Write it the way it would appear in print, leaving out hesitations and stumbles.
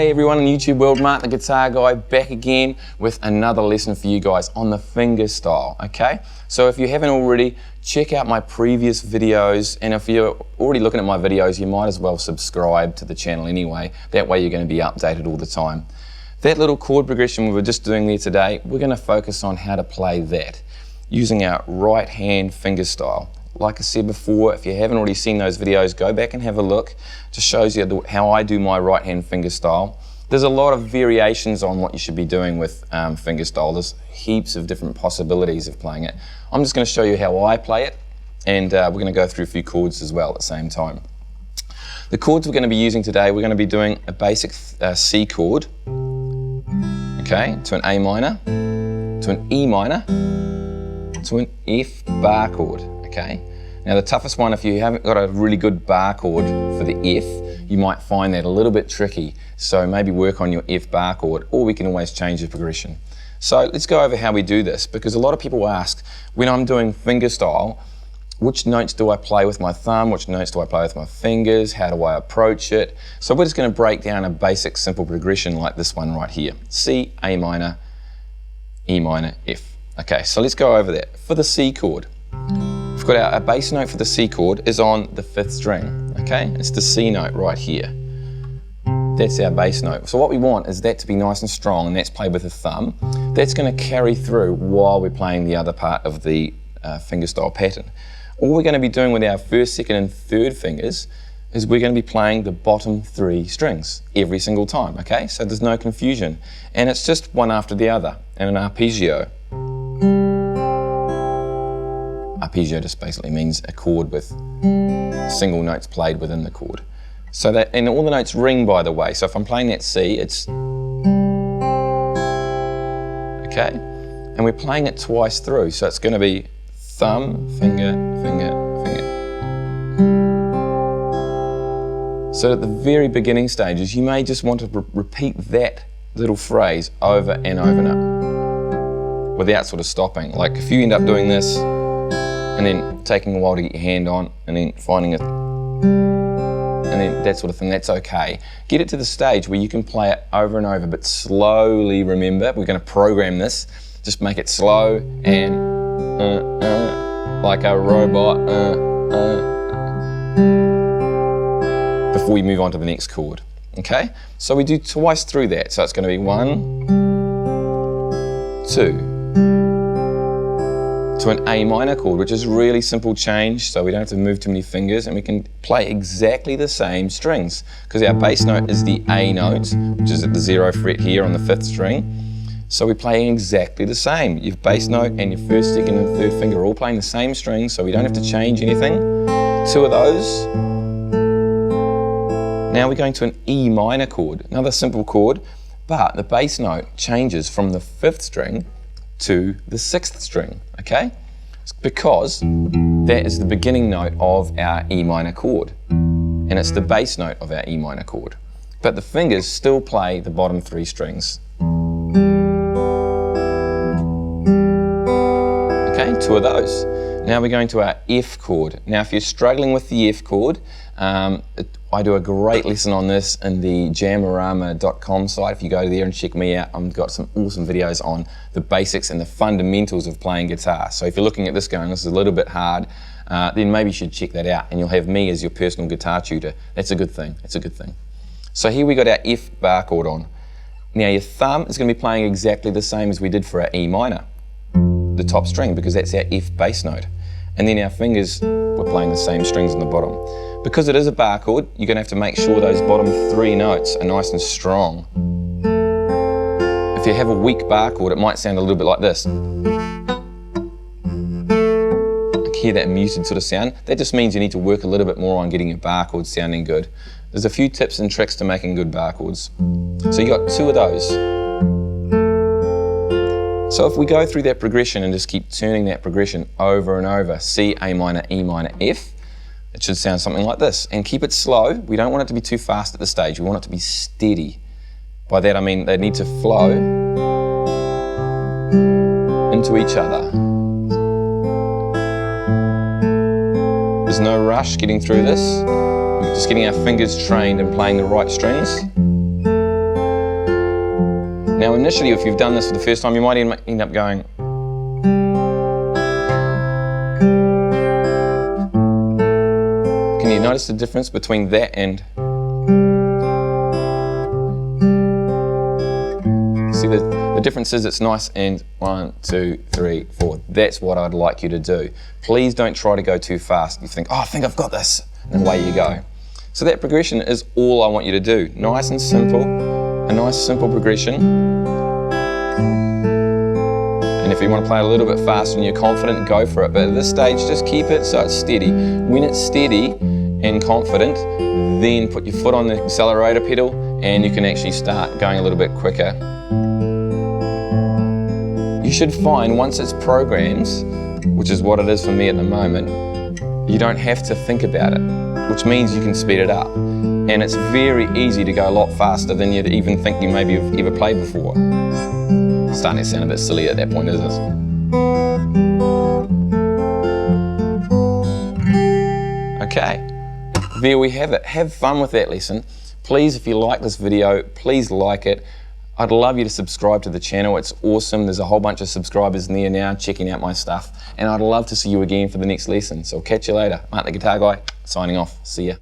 Hey everyone in YouTube world, Mark the Guitar Guy back again with another lesson for you guys on the fingerstyle, okay? So if you haven't already, check out my previous videos, and if you're already looking at my videos, you might as well subscribe to the channel anyway. That way you're going to be updated all the time. That little chord progression we were just doing there today, we're going to focus on how to play that using our right hand fingerstyle. Like I said before, if you haven't already seen those videos, go back and have a look. It just shows you how I do my right hand fingerstyle. There's a lot of variations on what you should be doing with fingerstyle. There's heaps of different possibilities of playing it. I'm just going to show you how I play it, and we're going to go through a few chords as well at the same time. The chords we're going to be using today, we're going to be doing a basic C chord, okay, to an A minor, to an E minor, to an F bar chord. Okay. Now the toughest one, if you haven't got a really good bar chord for the F, you might find that a little bit tricky. So maybe work on your F bar chord, or we can always change the progression. So let's go over how we do this, because a lot of people ask, when I'm doing fingerstyle, which notes do I play with my thumb, which notes do I play with my fingers, how do I approach it? So we're just going to break down a basic simple progression like this one right here. C, A minor, E minor, F. Okay, so let's go over that. For the C chord, we've got our bass note for the C chord is on the 5th string, okay? It's the C note right here. That's our bass note. So what we want is that to be nice and strong, and that's played with the thumb. That's going to carry through while we're playing the other part of the fingerstyle pattern. All we're going to be doing with our 1st, 2nd and 3rd fingers is we're going to be playing the bottom 3 strings every single time, okay? So there's no confusion. And it's just one after the other, and an arpeggio. Arpeggio just basically means a chord with single notes played within the chord. So that, and all the notes ring, by the way. So if I'm playing that C, it's okay, and we're playing it twice through. So it's going to be thumb, finger, finger, finger. So at the very beginning stages, you may just want to repeat that little phrase over and over and over without sort of stopping. Like if you end up doing this, and then taking a while to get your hand on, and then finding it, and then that sort of thing, that's okay. Get it to the stage where you can play it over and over, but slowly. Remember, we're going to program this. Just make it slow and like a robot before we move on to the next chord. Okay? So we do twice through that. So it's going to be 1, 2. To an A minor chord, which is a really simple change, so we don't have to move too many fingers, and we can play exactly the same strings, because our bass note is the A note, which is at the 0th fret here on the 5th string. So we're playing exactly the same. Your bass note and your 1st, 2nd and 3rd finger are all playing the same strings, so we don't have to change anything. 2 of those. Now we're going to an E minor chord, another simple chord, but the bass note changes from the 5th string to the 6th string, okay? It's because that is the beginning note of our E minor chord, and it's the bass note of our E minor chord. But the fingers still play the bottom 3 strings. Okay, 2 of those. Now we're going to our F chord. Now if you're struggling with the F chord, I do a great lesson on this in the Jamorama.com site. If you go there and check me out, I've got some awesome videos on the basics and the fundamentals of playing guitar. So if you're looking at this going, this is a little bit hard, then maybe you should check that out, and you'll have me as your personal guitar tutor. That's a good thing. It's a good thing. So here we got our F bar chord on. Now your thumb is going to be playing exactly the same as we did for our E minor, the top string, because that's our F bass note. And then our fingers, we're playing the same strings on the bottom. Because it is a bar chord, you're going to have to make sure those bottom 3 notes are nice and strong. If you have a weak bar chord, it might sound a little bit like this. Hear that muted sort of sound? That just means you need to work a little bit more on getting your bar chords sounding good. There's a few tips and tricks to making good bar chords. So you got 2 of those. So if we go through that progression and just keep turning that progression over and over, C, A minor, E minor, F, it should sound something like this. And keep it slow. We don't want it to be too fast at this stage. We want it to be steady. By that I mean they need to flow into each other. There's no rush getting through this. We're just getting our fingers trained and playing the right strings. Now initially, if you've done this for the first time, you might end up going. Can you notice the difference between that and? See, the difference is it's nice and 1, 2, 3, 4. That's what I'd like you to do. Please don't try to go too fast. You think, oh, I think I've got this, and away you go. So that progression is all I want you to do. Nice and simple, a nice simple progression. And if you want to play a little bit faster and you're confident, go for it. But at this stage, just keep it so it's steady. When it's steady and confident, then put your foot on the accelerator pedal and you can actually start going a little bit quicker. You should find once it's programmed, which is what it is for me at the moment, you don't have to think about it, which means you can speed it up. And it's very easy to go a lot faster than you'd even think you maybe have ever played before. It's starting to sound a bit silly at that point, isn't it? Okay, there we have it. Have fun with that lesson. Please, if you like this video, please like it. I'd love you to subscribe to the channel. It's awesome. There's a whole bunch of subscribers in there now checking out my stuff. And I'd love to see you again for the next lesson. So I'll catch you later. Mark the Guitar Guy, signing off. See ya.